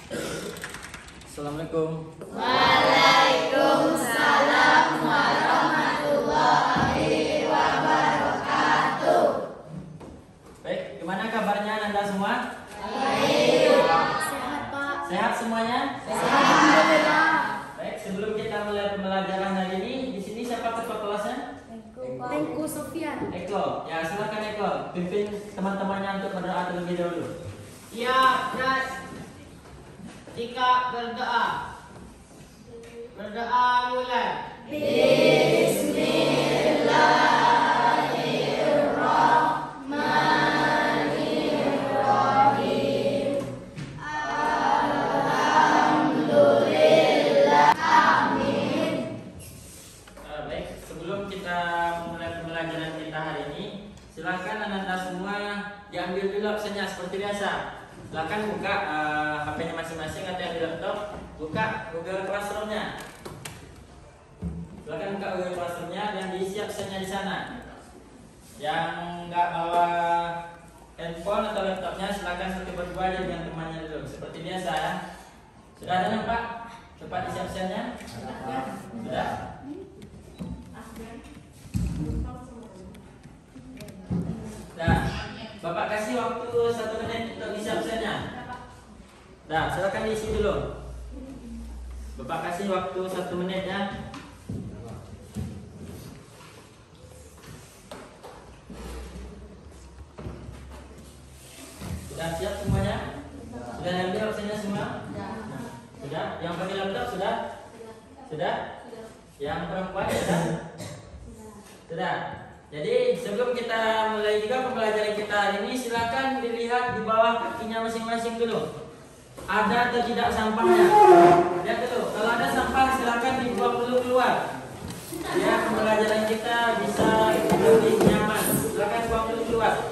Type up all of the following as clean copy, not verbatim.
Assalamualaikum. Waalaikumsalam warahmatullahi wabarakatuh. Baik, gimana kabarnya Anda semua? Baik. Sehat, Pak. Sehat semuanya? Alhamdulillah. Baik, sebelum kita mulai pembelajaran hari ini, di sini siapa ketua kelasnya? Tengku Sofian. Eko. Ya, silakan Eko, pimpin teman-temannya untuk berdoa terlebih dahulu. Ya, Dad. Ketika berdoa. Berdoa mulai. Bismillahirrahmanirrahim. Alhamdulillah. Amin. Baik, sebelum kita memulai pembelajaran kita hari ini, silakan Anda semua diambil dulu absennya seperti biasa. Silakan buka HP-nya masing-masing atau yang di laptop, buka Google Classroom-nya. Silakan buka Google Classroom-nya dan diisi absennya di sana. Yang nggak bawa handphone atau laptopnya, silakan satu berdua aja dengan temannya dulu, seperti biasa ya. Sudah ada Pak? Cepat isi absennya. Sudah? Nah, Bapak kasih waktu 1 menit untuk isi absennya. Nah, silakan diisi dulu. Bapak kasih waktu 1 menit ya. Sudah siap semuanya? Sudah ambil absennya semua? Sudah? Yang pakai laptop sudah? Sudah? Yang perempuan sudah? Sudah? Jadi sebelum kita mulai juga pembelajaran kita hari ini, silakan dilihat di bawah kakinya masing-masing dulu. Ada atau tidak sampahnya? Lihat dulu. Kalau ada sampah, silakan dibuang dulu keluar. Ya, pembelajaran kita bisa lebih nyaman. Silakan buang dulu keluar.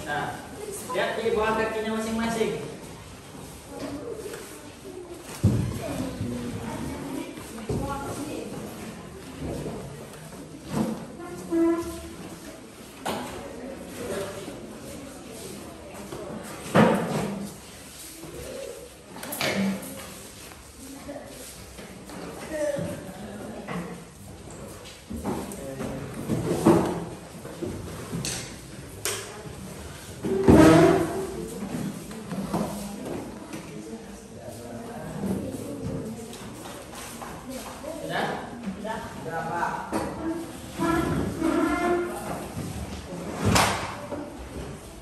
Nah, lihat di bawah kakinya masing-masing.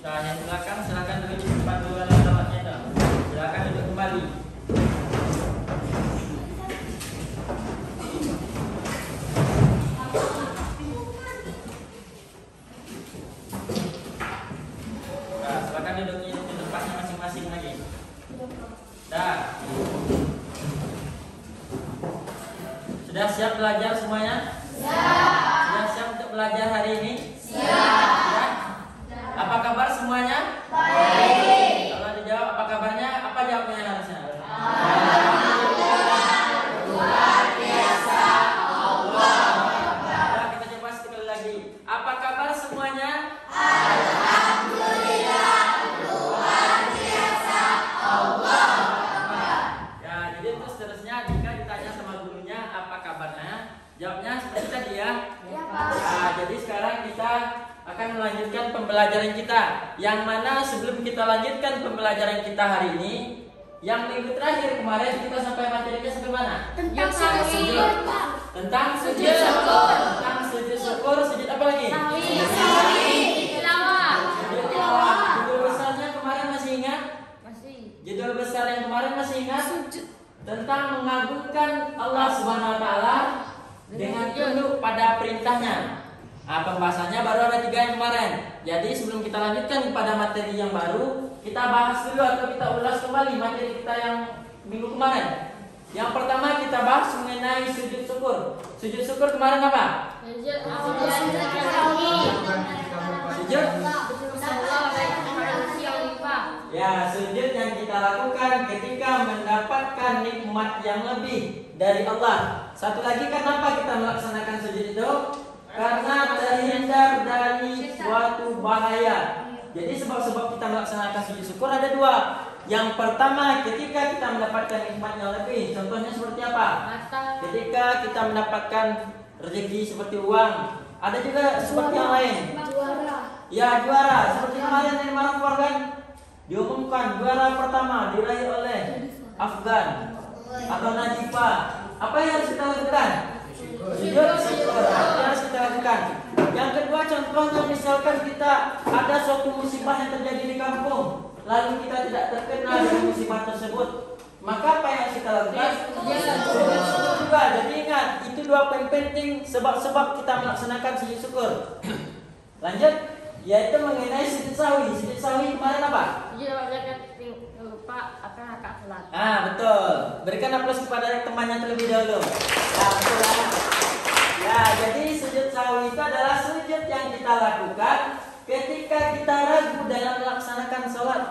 Nah, yang di belakang silakan duduk di tempat dulu ada tempatnya itu. Silakan duduk kembali. Nah, silakan duduk di tempatnya masing-masing lagi. Dah. Sudah siap belajar semuanya? Siap. Sudah siap untuk belajar hari ini? Siap. Apa kabar semuanya? Baik. Kalau dijawab apa kabarnya, apa jawabnya harusnya? Alhamdulillah, luar biasa, Allah. Nah, kita coba sekali lagi. Apa kabar semuanya? Alhamdulillah, luar biasa, Allah. Ya, jadi itu seterusnya jika ditanya sama gurunya apa kabarnya, jawabnya seperti tadi ya. Ya, Pak. Nah, jadi sekarang kita akan melanjutkan pembelajaran kita. Yang mana sebelum kita lanjutkan pembelajaran kita hari ini, yang minggu terakhir kemarin kita sampai materinya sampai mana? Tentang sujud. Tentang sujud syukur. Tentang sujud syukur, sujud apa lagi? Sujud tilawah. Judul besarnya kemarin masih ingat? Judul besar yang kemarin masih ingat? Tentang mengagungkan Allah Subhanahu wa taala dengan tunduk pada perintahnya. Nah, pembahasannya baru ada 3 yang kemarin. Jadi sebelum kita lanjutkan pada materi yang baru, kita bahas dulu atau kita ulas kembali materi kita yang minggu kemarin. Yang pertama kita bahas mengenai sujud syukur. Sujud syukur kemarin apa? Sujud? Ya, sujud yang kita lakukan ketika mendapatkan nikmat yang lebih dari Allah. Satu lagi, kenapa kita melaksanakan sujud itu? Karena terhindar dari suatu bahaya. Jadi sebab-sebab kita melaksanakan sujud syukur ada 2. Yang pertama, ketika kita mendapatkan nikmatnya lebih, contohnya seperti apa? Ketika kita mendapatkan rezeki seperti uang, ada juga seperti yang lain. Juara. Ya, juara. Seperti kemarin yang Maroko kan diumumkan juara pertama diraih oleh Afgan atau Najifa. Apa yang harus kita lakukan? Sujud syukur. Apa yang harus kita lakukan? Yang kedua, contohnya misalkan kita ada suatu musibah yang terjadi di kampung, lalu kita tidak terkena dengan musibah tersebut, maka apa yang harus kita lakukan? Sujud syukur juga. Jadi ingat, itu dua poin penting sebab-sebab kita melaksanakan sujud syukur. Lanjut, yaitu mengenai sujud sahwi. Sujud sahwi kemarin apa? Lupa akan akad salat. Betul. Berikan aplaus kepada temannya terlebih dahulu. Betul lah. Ya, jadi sujud sahwi itu adalah sujud yang kita lakukan ketika kita ragu dalam melaksanakan sholat.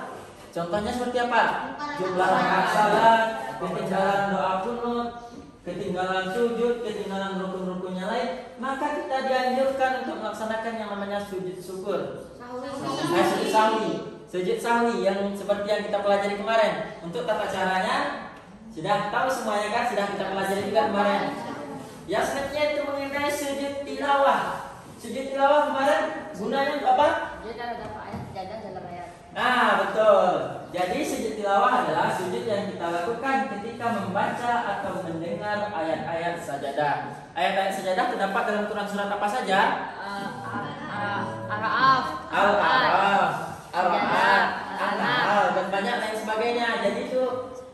Contohnya seperti apa? Jumlah rakaat salat, ketinggalan doa kunut, ketinggalan sujud, ketinggalan rukun-rukunnya lain, maka kita dianjurkan untuk melaksanakan yang namanya sujud syukur. Sujud sahwi. Sujud sahwi yang seperti yang kita pelajari kemarin. Untuk tata caranya sudah tahu semuanya kan? Sudah kita pelajari juga kemarin. Yang selanjutnya itu mengenai sujud tilawah. Sujud tilawah kemarin gunanya untuk apa? Betul. Jadi sujud tilawah adalah sujud yang kita lakukan ketika membaca atau mendengar ayat-ayat sajadah. Ayat-ayat sajadah terdapat dalam Quran surat apa saja? Al-A'raf, Al-Ra'd, An-Nahl, dan banyak lain sebagainya. Jadi itu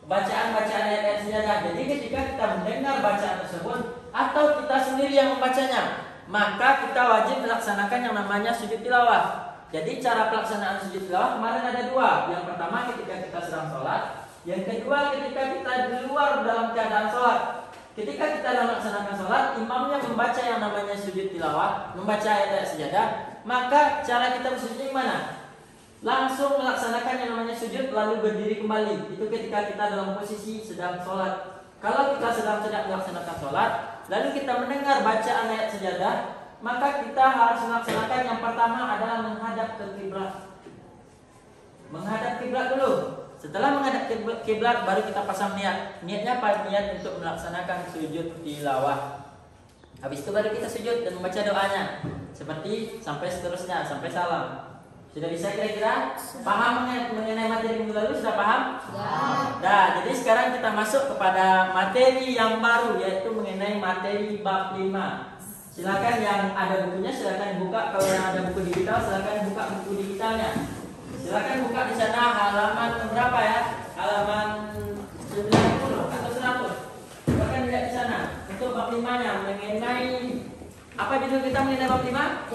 bacaan-bacaan ayat-ayat sajadah. Jadi ketika kita mendengar bacaan tersebut atau kita sendiri yang membacanya, maka kita wajib melaksanakan yang namanya sujud tilawah. Jadi cara pelaksanaan sujud tilawah kemarin ada dua. Yang pertama ketika kita sedang sholat, yang kedua ketika kita di luar dalam keadaan sholat. Ketika kita melaksanakan sholat, imamnya membaca yang namanya sujud tilawah, membaca ayat-ayat sajadah, maka cara kita bersujud gimana? Langsung melaksanakan yang namanya sujud lalu berdiri kembali. Itu ketika kita dalam posisi sedang sholat. Kalau kita sedang melaksanakan sholat, lalu kita mendengar bacaan ayat sajadah, maka kita harus melaksanakan yang pertama adalah menghadap ke kiblat. Menghadap kiblat dulu. Setelah menghadap kiblat baru kita pasang niat. Niatnya apa? Niat untuk melaksanakan sujud tilawah. Habis itu baru kita sujud dan membaca doanya. Seperti sampai seterusnya, sampai salam. Sudah bisa kira-kira paham mengenai materi minggu lalu? Sudah paham? Nah, jadi sekarang kita masuk kepada materi yang baru, yaitu mengenai materi bab 5. Silakan yang ada bukunya silakan buka. Kalau yang ada buku digital silakan buka buku digitalnya. Silakan buka di sana halaman berapa ya? Halaman 90 atau 100. Silakan lihat di sana. Untuk bab 5-nya mengenai apa judul kita mengenai bab 5?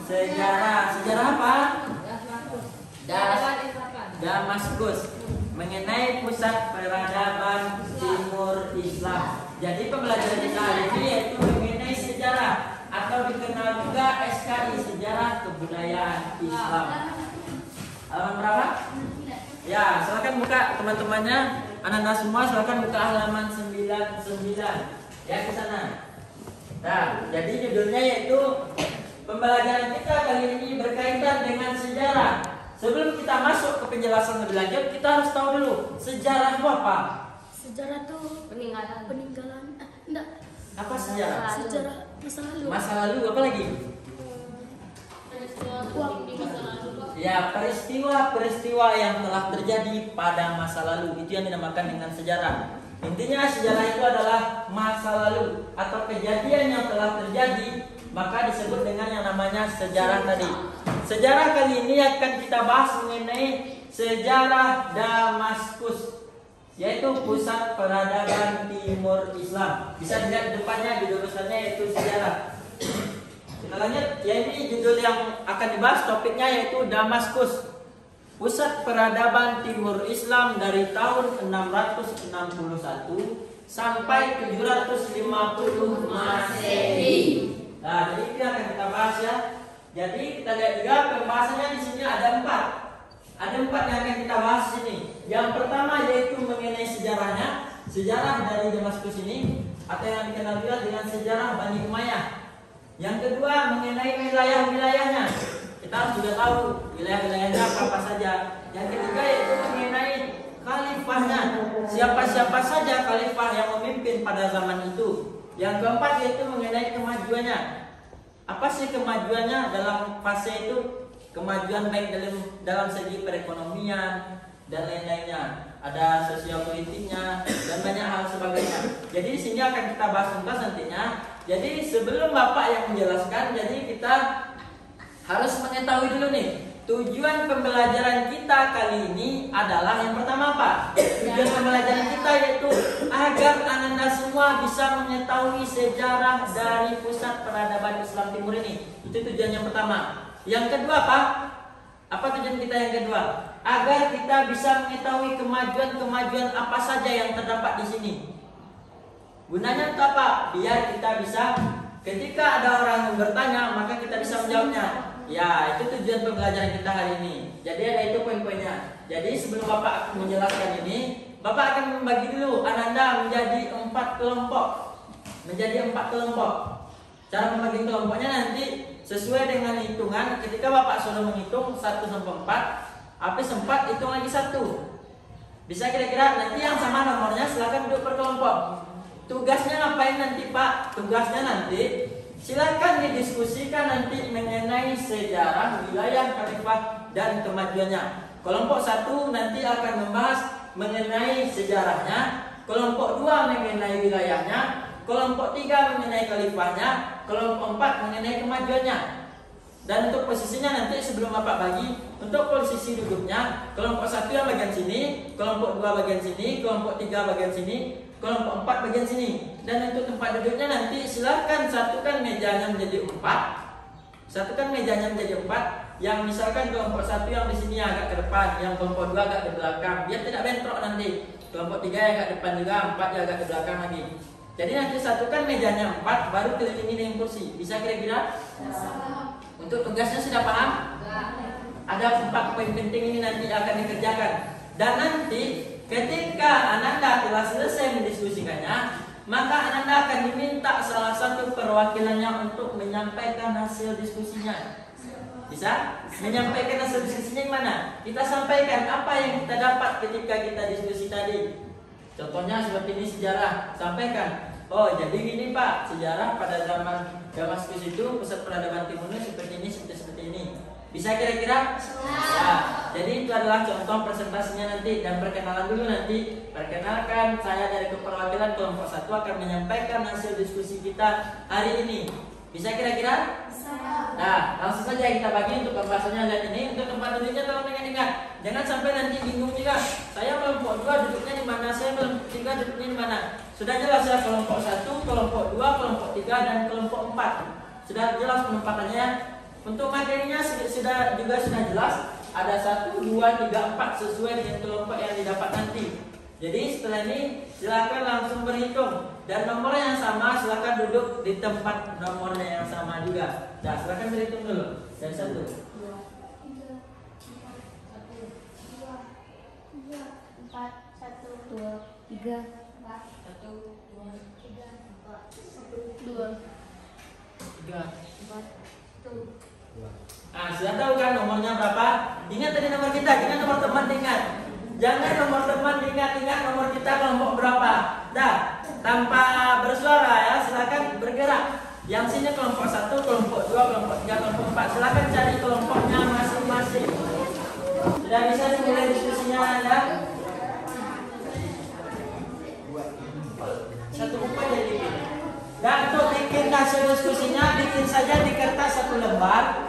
Sejarah. Sejarah apa? Damaskus. Mengenai pusat peradaban Timur Islam. Jadi pembelajaran kita hari ini yaitu mengenai sejarah atau dikenal juga SKI, Sejarah Kebudayaan Islam. Halaman berapa? Ya, silakan buka teman-temannya, anak-anak semua silakan buka halaman 99 ya ke sana. Nah, jadi judulnya yaitu pembelajaran kita kali ini berkaitan dengan sejarah. Sebelum kita masuk ke penjelasan lebih lanjut, kita harus tahu dulu sejarah itu apa? Sejarah tuh peninggalan. Enggak. Apa sejarah? Sejarah masa lalu. Masa lalu apa lagi? Ya, peristiwa-peristiwa yang telah terjadi pada masa lalu itu yang dinamakan dengan sejarah. Intinya sejarah itu adalah masa lalu atau kejadian yang telah terjadi, maka disebut dengan yang namanya sejarah tadi. Sejarah kali ini akan kita bahas mengenai sejarah Damaskus, yaitu pusat peradaban Timur Islam. Bisa dilihat di depannya judul besarnya yaitu sejarah. Kita lanjut, ya ini judul yang akan dibahas, topiknya yaitu Damaskus, pusat peradaban Timur Islam dari tahun 661 sampai 750 Masehi. Nah, jadi ini akan kita bahas ya. Jadi kita lihat juga pembahasannya di sini ada 4. Ada 4 yang akan kita bahas di sini. Yang pertama yaitu mengenai sejarahnya, sejarah dari Damaskus ini atau yang dikenal juga dengan sejarah Bani Umayyah. Yang kedua mengenai wilayah-wilayahnya. Kita harus juga tahu wilayah-wilayahnya apa saja. Yang ketiga yaitu mengenai siapa-siapa saja khalifah yang memimpin pada zaman itu. Yang keempat yaitu mengenai kemajuannya. Apa sih kemajuannya dalam fase itu? Kemajuan baik dalam segi perekonomian dan lain-lainnya. Ada sosial politiknya dan banyak hal sebagainya. Jadi di sini akan kita bahas tuntas nantinya. Jadi sebelum Bapak yang menjelaskan, jadi kita harus mengetahui dulu nih, tujuan pembelajaran kita kali ini adalah yang pertama apa? Tujuan pembelajaran kita yaitu agar Ananda semua bisa mengetahui sejarah dari pusat peradaban Islam Timur ini. Itu tujuan yang pertama. Yang kedua apa? Apa tujuan kita yang kedua? Agar kita bisa mengetahui kemajuan-kemajuan apa saja yang terdapat di sini. Gunanya untuk apa? Biar kita bisa, ketika ada orang yang bertanya, maka kita bisa menjawabnya. Ya, itu tujuan pembelajaran kita hari ini. Jadi ada itu poin-poinnya. Jadi sebelum Bapak menjelaskan ini, Bapak akan membagi dulu Ananda menjadi 4 kelompok. Menjadi 4 kelompok. Cara membagi kelompoknya nanti sesuai dengan hitungan. Ketika Bapak sudah menghitung 1 sampai 4, habis 4 hitung lagi 1. Bisa kira-kira nanti yang sama nomornya silakan duduk per kelompok. Tugasnya ngapain nanti Pak? Tugasnya nanti silakan didiskusikan nanti mengenai sejarah wilayah khalifah dan kemajuannya. Kelompok 1 nanti akan membahas mengenai sejarahnya, kelompok 2 mengenai wilayahnya, kelompok 3 mengenai khalifahnya, kelompok 4 mengenai kemajuannya. Dan untuk posisinya nanti sebelum Bapak bagi, untuk posisi duduknya, kelompok 1 yang bagian sini, kelompok 2 bagian sini, kelompok 3 bagian sini, kelompok 4 bagian sini. Dan untuk tempat duduknya nanti silakan satukan mejanya menjadi 4. Satukan mejanya menjadi 4. Yang misalkan kelompok 1 yang di sini agak ke depan, yang kelompok 2 agak di belakang, biar tidak bentrok nanti. Kelompok 3 yang agak depan juga, 4 yang agak di belakang lagi. Jadi nanti satukan mejanya 4, baru kelilingi dengan kursi. Bisa kira-kira? Untuk tugasnya sudah paham? Ada 4 poin penting ini nanti akan dikerjakan. Dan nanti ketika Ananda telah selesai mendiskusikannya, maka Ananda akan diminta salah satu perwakilannya untuk menyampaikan hasil diskusinya. Bisa? Menyampaikan hasil diskusinya yang mana? Kita sampaikan apa yang kita dapat ketika kita diskusi tadi. Contohnya seperti ini sejarah. Sampaikan. Oh, jadi gini Pak, sejarah pada zaman Damaskus itu pusat peradaban timurnya seperti ini. Bisa kira-kira? Ya, jadi itu adalah contoh presentasinya nanti dan perkenalan dulu nanti. Perkenalkan, saya dari keperwakilan kelompok 1 akan menyampaikan hasil diskusi kita hari ini. Bisa kira-kira? Nah, langsung saja kita bagi untuk pembahasannya lihat ini. Untuk tempat duduknya tolong ingat-ingat. Jangan sampai nanti bingung juga. Saya kelompok 2 duduknya di mana? Saya kelompok 3 duduknya di mana? Sudah jelas ya kelompok 1, kelompok 2, kelompok 3 dan kelompok 4. Sudah jelas penempatannya. Untuk materinya sudah jelas. Ada 1, 2, 3, 4 sesuai dengan kelompok yang didapat nanti. Jadi setelah ini silakan langsung berhitung dan nomor yang sama silakan duduk di tempat nomornya yang sama juga. Nah, silakan berhitung dulu dari 1, 2, 3, 4. Nah, sudah tahu kan nomornya berapa? Ingat tadi nomor kita, ingat nomor teman diingat. Jangan nomor teman diingat nomor kita kelompok berapa. Dah, tanpa bersuara ya, silakan bergerak. Yang sini kelompok 1, kelompok 2, kelompok 3, kelompok 4. Silakan cari kelompoknya masing-masing. Sudah bisa dimulai diskusinya Anda? Satu buku aja bikin. Dan untuk bikin hasil diskusinya, bikin saja di kertas 1 lembar.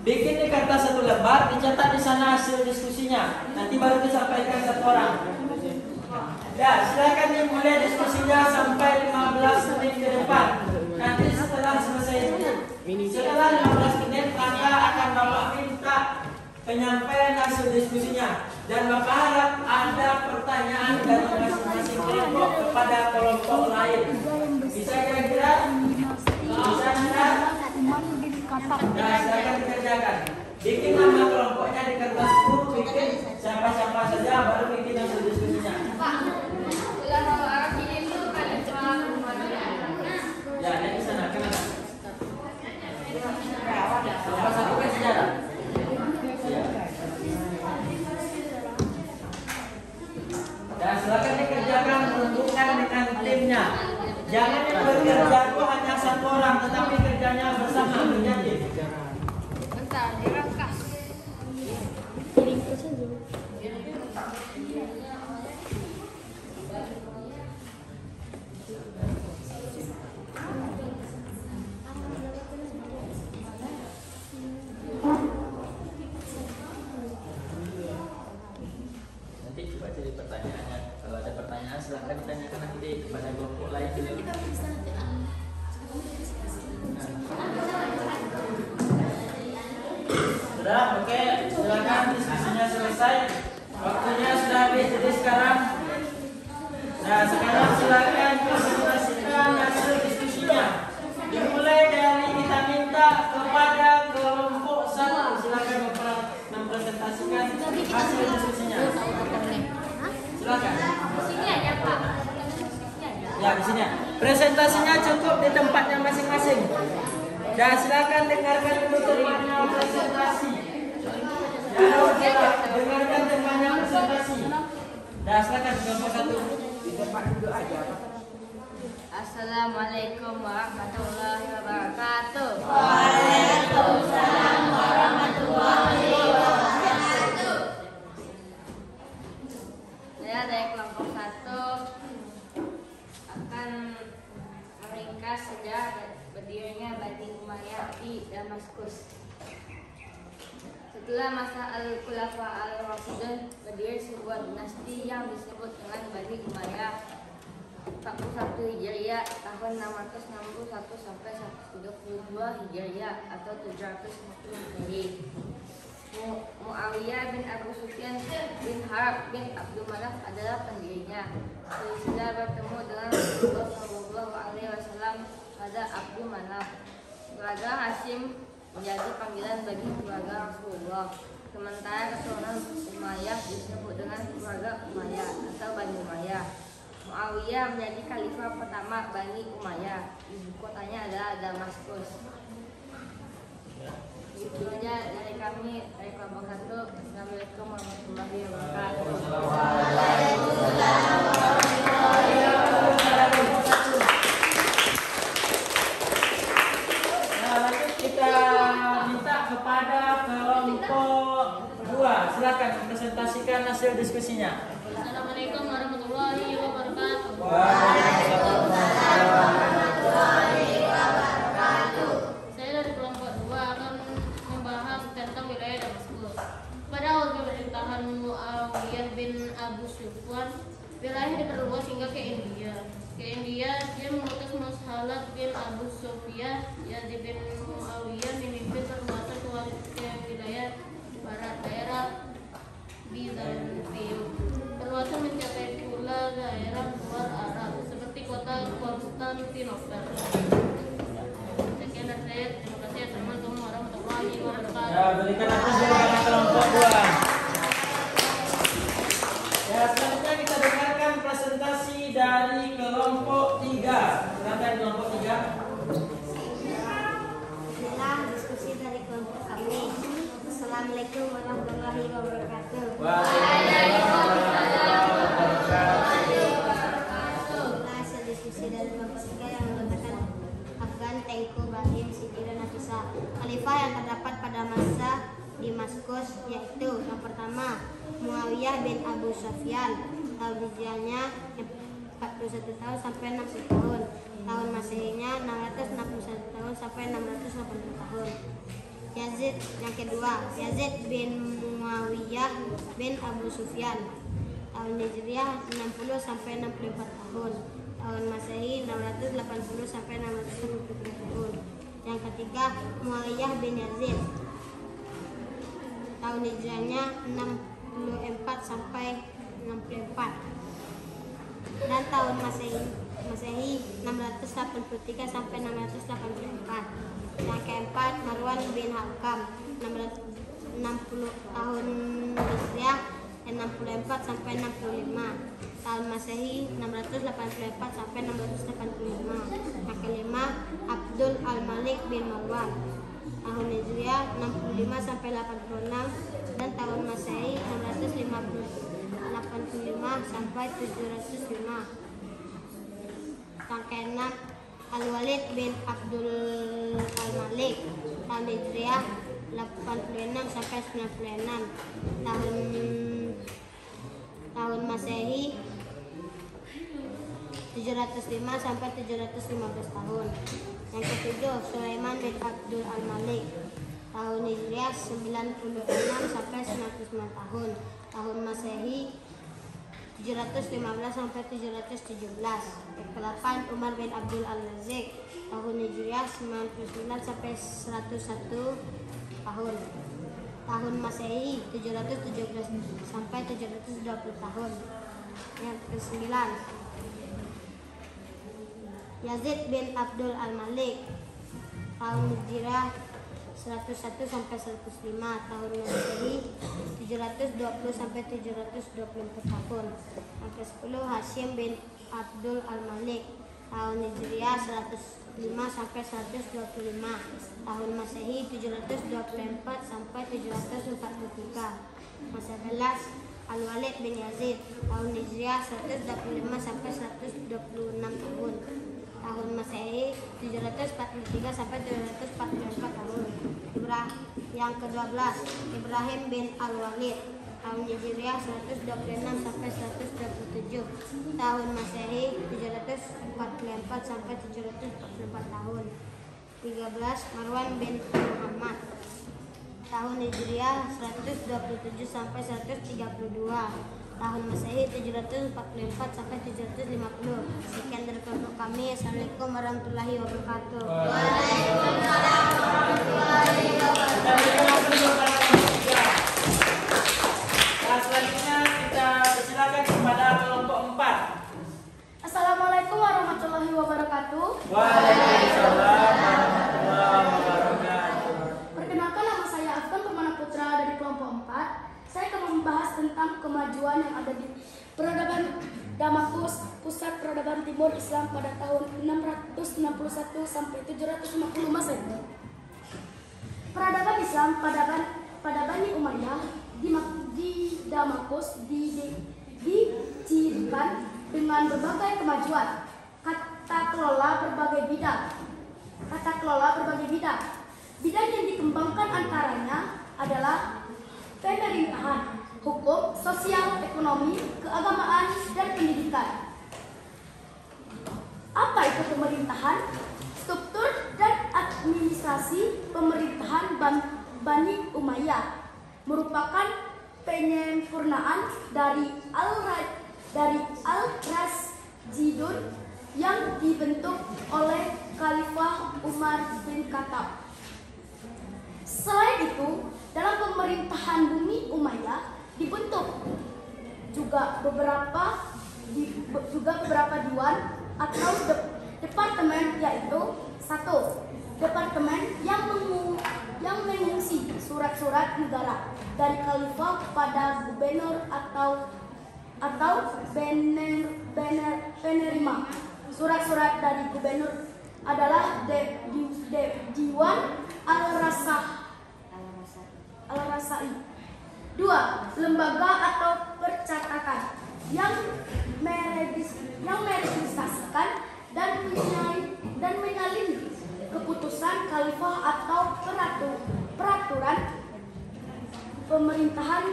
Bikin di kertas 1 lembar, dicetak di sana hasil diskusinya. Nanti baru disampaikan 1 orang. Ya, silakan dimulai diskusinya sampai 15 menit ke depan. Nanti setelah selesai ini, setelah 15 menit, maka akan Bapak minta penyampaian hasil diskusinya. Dan Bapak harap ada pertanyaan dari masing-masing kelompok kepada kelompok lain. Bisa kira-kira? Bisa tidak? Nah, silakan dikerjakan. Bikin nama kelompoknya di kertas buku, bikin siapa-siapa saja, baru bikin hasil diskusinya. Ya, di sana, kemana? Kelompok 1 kan sejarah. Dan silakan dikerjakan. koordinasikan dengan timnya. Jangan yang bekerja itu hanya satu orang, tetapi kerjanya bersama. Menjadi. Bentar, dirangkas. Nanti coba jadi pertanyaannya. Kalau ada pertanyaan silahkan ditanyakan nanti kepada kelompok lain. Sudah, oke, silakan diskusinya selesai. Waktunya sudah habis, jadi sekarang. Nah, sekarang silakan presentasikan hasil diskusinya. Dimulai dari kita minta kepada kelompok 1. Silakan mempresentasikan hasil diskusinya. Silakan. Sini aja, Pak. Ya, di sini. Presentasinya cukup di tempatnya masing-masing. Dan silakan dengarkan dulu temannya presentasi. Ya, dengarkan temannya presentasi. Dan silakan kelompok 1 di tempat duduk aja. Assalamualaikum warahmatullahi wabarakatuh. Waalaikumsalam warahmatullahi wabarakatuh. Saya dari kelompok 1 akan meringkas sejarah berdirinya Bani Umayyah di Damaskus. Setelah masa Al-Khulafa Al-Rasyidun, berdiri sebuah dinasti yang disebut dengan Bani Umayyah. 41 Hijriah tahun 661 sampai 122 Hijriah atau 750 Hijri. Muawiyah bin Abu Sufyan bin Harb bin Abdul Manaf adalah pendirinya. Sudah bertemu dengan Rasulullah SAW pada Abdul Manaf. Keluarga Hashim menjadi panggilan bagi keluarga Rasulullah. Sementara keturunan Umayyah disebut dengan keluarga Umayyah atau Bani Umayyah. Muawiyah menjadi khalifah pertama Bani Umayyah. Ibu kotanya adalah Damaskus. Itu aja dari kami, dari kelompok 1. Assalamualaikum warahmatullahi wabarakatuh. Nah, lanjut kita minta kepada kelompok 2. Silakan presentasikan hasil diskusinya. Assalamualaikum warahmatullahi wabarakatuh. Saya dari kelompok 2 akan membahas tentang wilayah Damaskus. Pada awal pemerintahan Muawiyah bin Abu Sufyan, wilayah diperluas hingga ke India. Dia mengutus Mushalat bin Abu Sufyan, Yazid bin Muawiyah memimpin perluasan ke wilayah barat daerah Bizantium. Perluasan mencapai pula daerah luar Arab seperti kota Konstantinopel. Sekian dari saya. Terima kasih. Assalamualaikum warahmatullahi wabarakatuh. Ya, berikan aplaus dulu kepada kelompok 2. Ya, selanjutnya kita dengarkan presentasi dari kelompok 3. Silakan kelompok 3. Inilah diskusi dari kelompok kami. Assalamualaikum warahmatullahi wabarakatuh. Inilah hasil diskusi dari kelompok 3 yang menggunakan Afgan, Tengku, Ibrahim, Siti, dan Nafisa. Khalifah yang terdapat pada masa Damaskus yaitu yang pertama Muawiyah bin Abu Sufyan. Tahun hijriahnya 41 tahun sampai 60 tahun. Tahun masehinya 661 tahun sampai 680 tahun. Yazid yang kedua, Yazid bin Muawiyah bin Abu Sufyan. Tahun hijriah 60 sampai 64 tahun. Tahun masehi 680 sampai 650 tahun. Yang ketiga, Muawiyah bin Yazid. Tahun hijriahnya 64 sampai 64. Dan tahun masehi 683 sampai 684. Yang keempat, Marwan bin Hakam. 60 tahun hijriah 64 sampai 65. Tahun masehi 684 sampai 685. Yang kelima, Abdul Al-Malik bin Marwan. Tahun hijriah 65 sampai 86 dan tahun masehi 685 sampai 705. Yang keenam, Al-Walid bin Abdul Al-Malik. Tahun Hijriah 86 sampai 96. Tahun Masehi 705 sampai 715 tahun. Yang ketujuh, Sulaiman bin Abdul Al-Malik. Tahun Hijriah 96 sampai 99 tahun. Tahun Masehi 715 sampai 717. Yang ke-8, Umar bin Abdul Al-Aziz. Tahun Hijriah 99 sampai 101 tahun. Tahun Masehi 717 sampai 720 tahun. Yang ke-9, Yazid bin Abdul Al-Malik. Tahun Hijriah 101 sampai 105. Tahun Masehi 720 sampai 724 tahun. Yang ke-10, Hashim bin Abdul Al-Malik. Tahun Hijriah 105 sampai 125. Tahun Masehi 724 sampai 743. Masa 11, Al-Walid bin Yazid. Tahun Hijriah 125 sampai 126 tahun. Tahun Masehi 743 sampai 744 tahun. Yang ke-12, Ibrahim bin Al-Walid. Tahun Hijriah 126 sampai 127. Tahun Masehi 744 sampai 744 tahun. 13, Marwan bin Muhammad. Tahun Hijriah 127 sampai 132. Tahun Masehi 744 sampai 750. Sekian dari kelompok kami. Assalamualaikum warahmatullahi wabarakatuh. Waalaikumsalam warahmatullahi wabarakatuh. Selanjutnya kita persilakan kepada kelompok 4. Assalamualaikum warahmatullahi wabarakatuh. Waalaikumsalam warahmatullahi wabarakatuh. Perkenalkan, nama saya Afkan Permana Putra dari kelompok 4. Saya akan membahas tentang kemajuan yang ada di peradaban Damaskus, pusat peradaban Timur Islam pada tahun 661 sampai 750 Masehi. Peradaban Islam pada Bani Umayyah di Damaskus dicirikan dengan berbagai kemajuan, tata kelola berbagai bidang. Bidang yang dikembangkan antaranya adalah pemerintahan, hukum, sosial, ekonomi, keagamaan, dan pendidikan. Apa itu pemerintahan? Struktur dan administrasi pemerintahan Bani Umayyah merupakan penyempurnaan dari Al-Rashidun yang dibentuk oleh Khalifah Umar bin Khattab. Selain itu, dalam pemerintahan Bani Umayyah dibentuk juga beberapa diwan atau departemen, yaitu 1. Departemen yang mengungsi surat-surat negara dari khalifah pada gubernur atau penerima surat-surat dari gubernur adalah Diwan Al-Rasai. 2. Lembaga atau percetakan yang meregistrasikan dan menyalin keputusan khalifah atau peraturan pemerintahan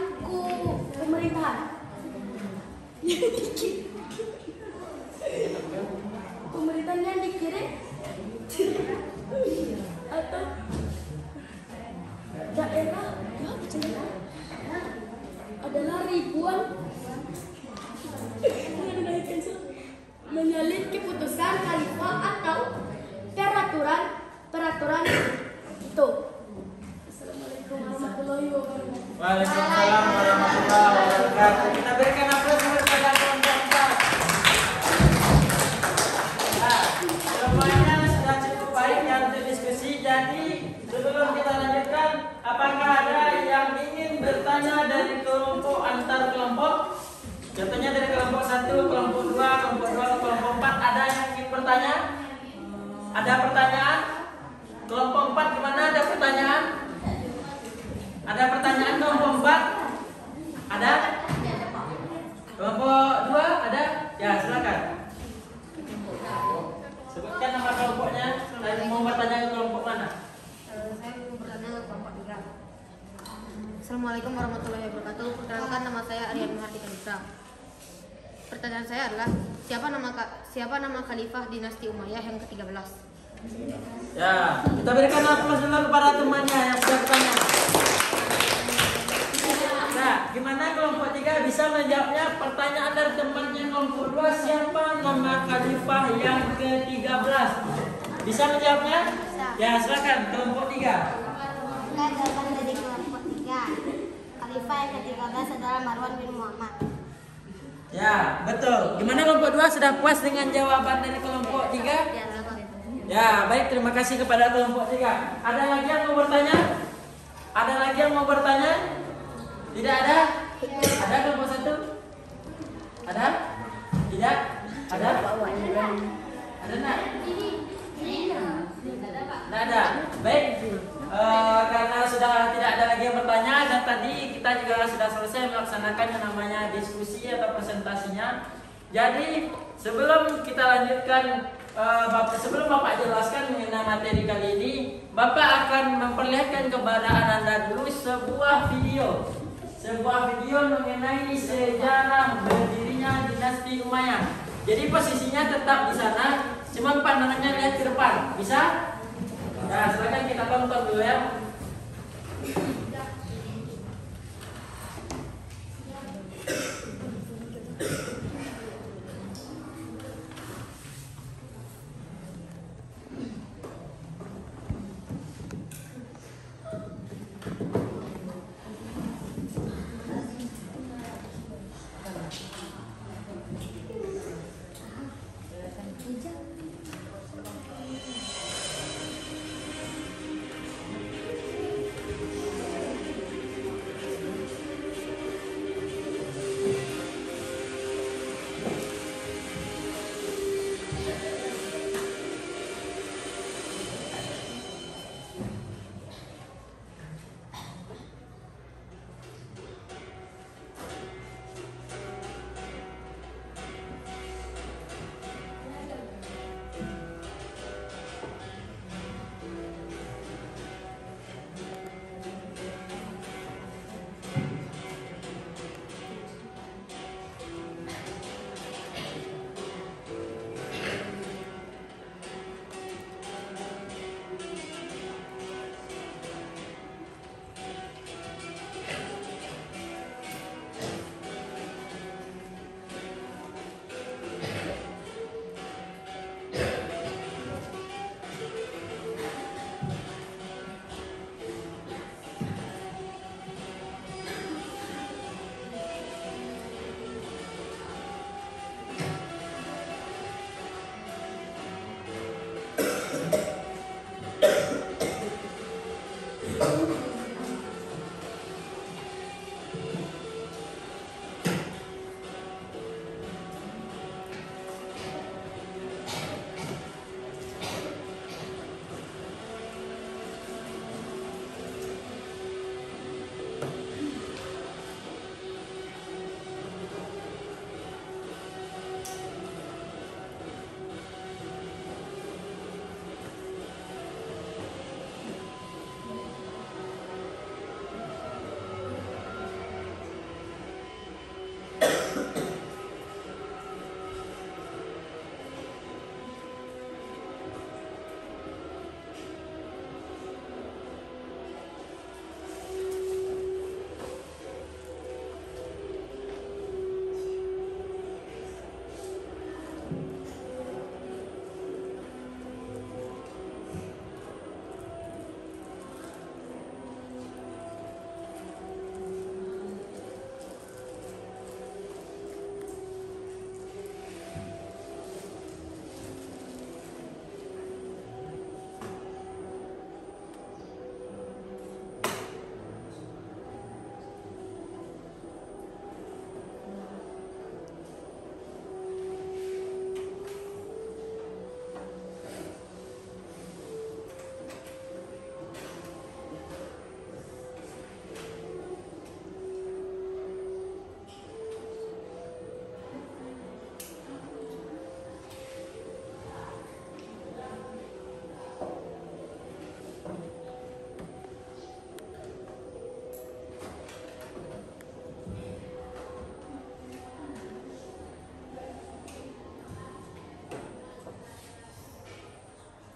yang dikirim atau daerah adalah ribuan menyalin keputusan khalifah atau peraturan itu. Assalamualaikum warahmatullahi wabarakatuh. Waalaikumsalam warahmatullahi wabarakatuh. Kita berikan aplaus kepada kelompok 4. Nah, semuanya sudah cukup baik ya untuk diskusi. Jadi sebelum kita lanjutkan, apakah ada yang ingin bertanya dari kelompok antar kelompok? Contohnya dari kelompok 1, kelompok 2, kelompok 4. Ada yang ingin bertanya? Ada pertanyaan? Kelompok 4 gimana? Ada pertanyaan? Ada pertanyaan kelompok 4? Ada? Kelompok 2 ada? Ya, silakan. Assalamualaikum warahmatullahi wabarakatuh. Perkenalkan, nama saya Aryan Mahardika Dika. Pertanyaan saya adalah siapa nama khalifah dinasti Umayyah yang ke-13? Ya, kita berikan aplaus dulu kepada temannya yang sudah bertanya. Nah, gimana kelompok 3 bisa menjawabnya? Pertanyaan dari temannya kelompok 2, siapa nama khalifah yang ke-13? Bisa menjawabnya? Ya, silakan kelompok 3. Jawaban dari kelompok 3. Khalifah yang ke-13 adalah Marwan bin Muhammad. Ya, betul. Gimana kelompok 2 sudah puas dengan jawaban dari kelompok 3? Ya, baik, terima kasih kepada kelompok 3. Ada lagi yang mau bertanya? Ada lagi yang mau bertanya? Tidak ada? Ada kelompok 1? Ada? Tidak? Ada? Ada enggak? Tidak ada. Baik. Karena sudah tidak ada lagi yang bertanya dan tadi kita juga sudah selesai melaksanakan yang namanya diskusi atau presentasinya. Jadi sebelum kita lanjutkan, sebelum Bapak jelaskan mengenai materi kali ini, Bapak akan memperlihatkan kepada Anda dulu sebuah video mengenai sejarah berdirinya dinasti Umayyah. Jadi posisinya tetap di sana, cuma pandangannya lihat ke depan. Bisa? Nah, silakan kita tonton dulu ya.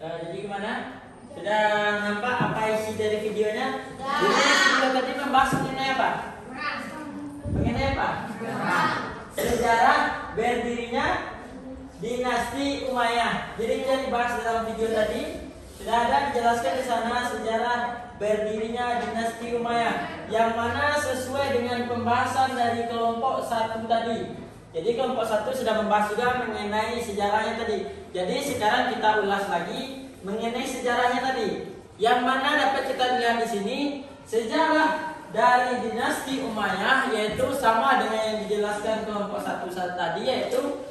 Jadi gimana? Sudah nampak apa isi dari videonya? Jadi video tadi membahas mengenai apa? Mengenai apa? Sejarah berdirinya dinasti Umayyah. Jadi yang dibahas dalam video tadi sudah ada dijelaskan di sana sejarah berdirinya dinasti Umayyah, yang mana sesuai dengan pembahasan dari kelompok 1 tadi. Jadi kelompok 1 sudah membahas juga mengenai sejarahnya tadi. Jadi sekarang kita ulas lagi mengenai sejarahnya tadi. Yang mana dapat kita lihat di sini sejarah dari dinasti Umayyah, yaitu sama dengan yang dijelaskan kelompok 1 tadi, yaitu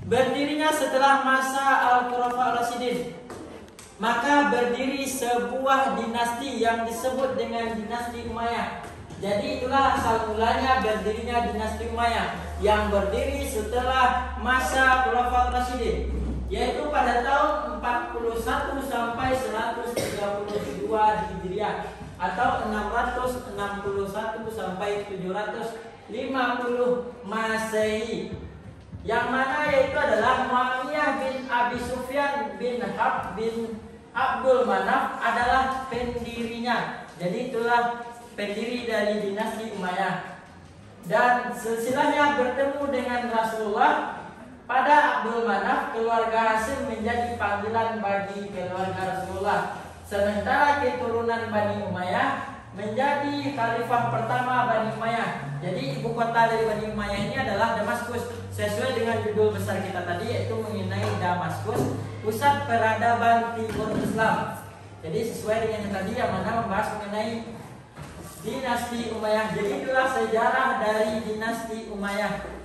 berdirinya setelah masa Al-Khulafaur Rasyidin. Maka berdiri sebuah dinasti yang disebut dengan dinasti Umayyah. Jadi itulah asal mulanya berdirinya dinasti Umayyah, yang berdiri setelah masa Khulafaur Rasyidin, yaitu pada tahun 41 sampai 132 Hijriah atau 661 sampai 750 Masehi. Yang mana yaitu adalah Muawiyah bin Abi Sufyan bin Harb bin Abdul Manaf adalah pendirinya. Jadi itulah pendiri dari dinasti Umayyah. Dan silsilahnya bertemu dengan Rasulullah. Pada Abdul Manaf, keluarga Hashim menjadi panggilan bagi keluarga Rasulullah. Sementara keturunan Bani Umayyah menjadi khalifah pertama Bani Umayyah. Jadi ibu kota dari Bani Umayyah ini adalah Damaskus. Sesuai dengan judul besar kita tadi, yaitu mengenai Damaskus, pusat peradaban timur Islam. Jadi sesuai dengan yang tadi, yang mana membahas mengenai dinasti Umayyah. Jadi itulah sejarah dari dinasti Umayyah.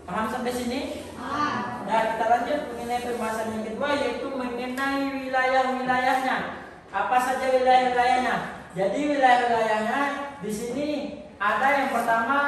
Paham sampai sini? Nah, kita lanjut mengenai pembahasan yang kedua, yaitu mengenai wilayah-wilayahnya. Apa saja wilayah-wilayahnya? Jadi wilayah-wilayahnya di sini ada yang pertama,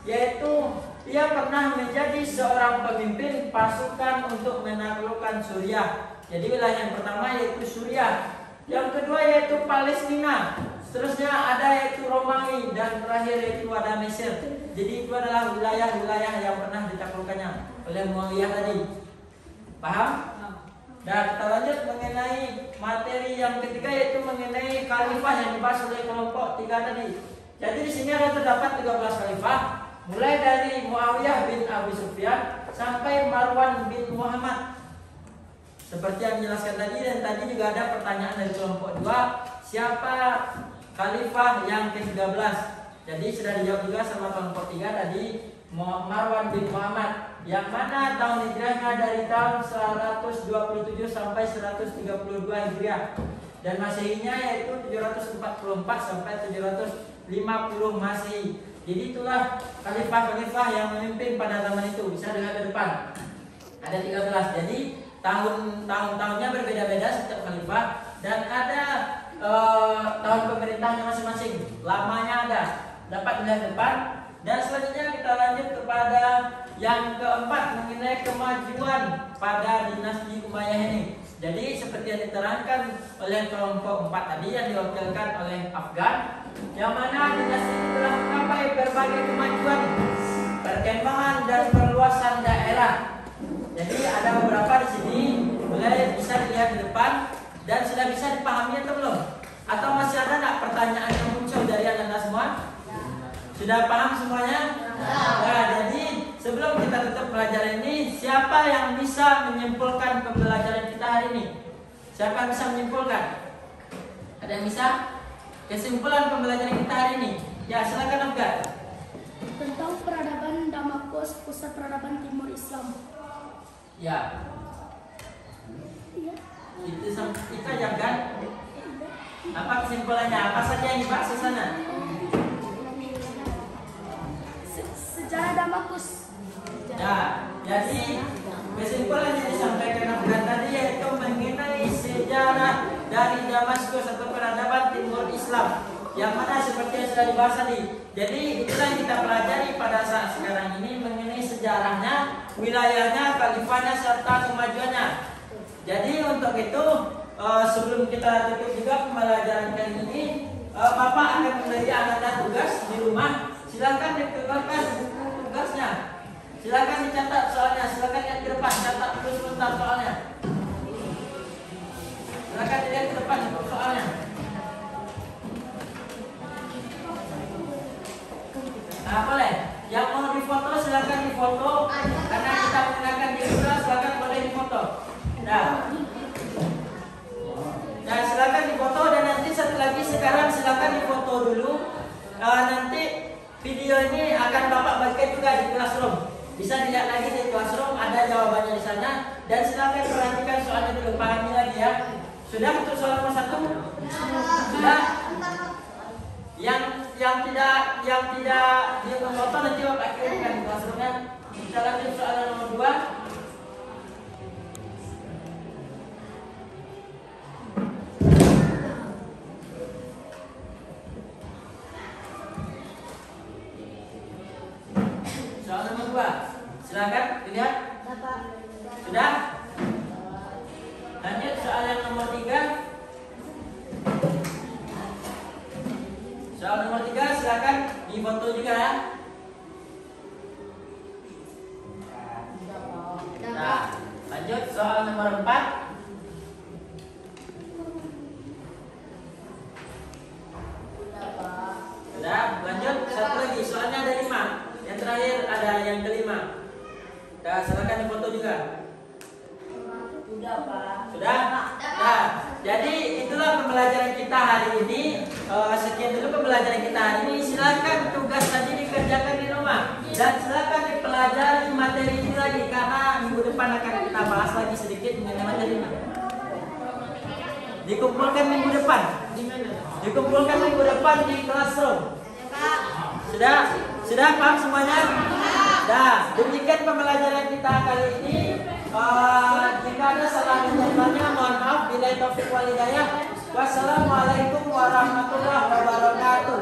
yaitu ia pernah menjadi seorang pemimpin pasukan untuk menaklukkan Suriah. Jadi wilayah yang pertama yaitu Suriah. Yang kedua yaitu Palestina. Seterusnya ada yaitu Romawi, dan terakhir yaitu ada Mesir. Jadi itu adalah wilayah-wilayah yang pernah ditaklukkannya oleh Muawiyah tadi. Paham? Dan kita lanjut mengenai materi yang ketiga, yaitu mengenai khalifah yang dibahas oleh kelompok 3 tadi. Jadi di sini ada terdapat 13 khalifah, mulai dari Muawiyah bin Abi Sufyan sampai Marwan bin Muhammad. Seperti yang dijelaskan tadi, dan tadi juga ada pertanyaan dari kelompok 2, siapa khalifah yang ke-13? Jadi sudah dijawab juga sama kelompok 3 tadi, Marwan bin Muhammad, yang mana tahun hijrahnya dari tahun 127 sampai 132 Hijriah, dan Masehinya yaitu 744 sampai 750 Masehi. Jadi itulah khalifah-khalifah yang memimpin pada zaman itu. Bisa lihat ke depan. Ada 13. Jadi tahun-tahunnya berbeda-beda setiap khalifah, dan ada tahun pemerintahnya masing-masing. Lamanya ada. Dapat dilihat depan. Dan selanjutnya kita lanjut kepada yang keempat, mengenai kemajuan pada dinasti Umayyah ini. Jadi seperti yang diterangkan oleh kelompok 4 tadi yang diwakilkan oleh Afgan, yang mana dinasti ini telah mencapai berbagai kemajuan, perkembangan dan perluasan daerah. Jadi ada beberapa di sini, boleh bisa dilihat di depan, dan sudah bisa dipahami atau belum? Atau masih ada nggak pertanyaan yang muncul dari anda semua? Sudah paham semuanya? Nah, jadi sebelum kita tutup pelajaran ini, siapa yang bisa menyimpulkan pembelajaran kita hari ini? Siapa yang bisa menyimpulkan? Ada yang bisa? Kesimpulan pembelajaran kita hari ini. Ya, silakan Afgan. Tentang peradaban Damaskus, pusat peradaban timur Islam. Ya. Itu aja kan? Apa kesimpulannya? Apa saja yang dibahas di sana? Sejarah Damaskus. Ya, jadi kesimpulan yang disampaikan Afgan tadi yaitu mengenai sejarah dari Damaskus atau peradaban timur Islam, yang mana seperti yang sudah dibahas tadi. Jadi itulah yang kita pelajari pada saat sekarang ini, mengenai sejarahnya, wilayahnya, khalifahnya, serta kemajuannya. Jadi untuk itu sebelum kita tutup juga pembelajaran kali ini, Bapak akan memberi Anda tugas di rumah. Silakan dikeluarkan buku tugasnya. Silakan dicatat soalnya. Silakan lihat ke depan, catat terus sebentar soalnya. Karena kita menggunakan digital, silakan boleh difoto. Nah, silakan difoto dan nanti satu lagi sekarang silakan difoto dulu. Nanti video ini akan Bapak bagikan juga di classroom. Bisa dilihat lagi di classroom, ada jawabannya di sana. Dan silakan perhatikan soalnya dulu, pahami lagi ya. Sudah untuk soal nomor 1? Sudah? Yang tidak dia memfoto nanti Bapak kirimkan di classroomnya. Kita lanjut soal nomor 2. Soal nomor 2. Silakan dilihat. Sudah? Lanjut soal yang nomor 3. Soal nomor 3 silakan difoto juga ya. Nah, lanjut soal nomor 4. Sudah, lanjut satu lagi. Soalnya ada 5. Yang terakhir ada yang kelima. Nah, silakan difoto juga. Sudah, Pak. Sudah? Nah, jadi itulah pembelajaran kita hari ini. Sekian dulu pembelajaran kita hari ini. Silakan tugas tadi dikerjakan di rumah dan silakan dipelajari materi ini lagi karena minggu depan akan kita bahas lagi sedikit mengenai materi ini. Dikumpulkan minggu depan. Dikumpulkan minggu depan di classroom. Sudah? Sudah paham semuanya? Nah, demikian pembelajaran kita kali ini. Jika ada salah dan jawabannya mohon maaf. Billahi taufiq wal hidayah. Wassalamualaikum warahmatullahi wabarakatuh.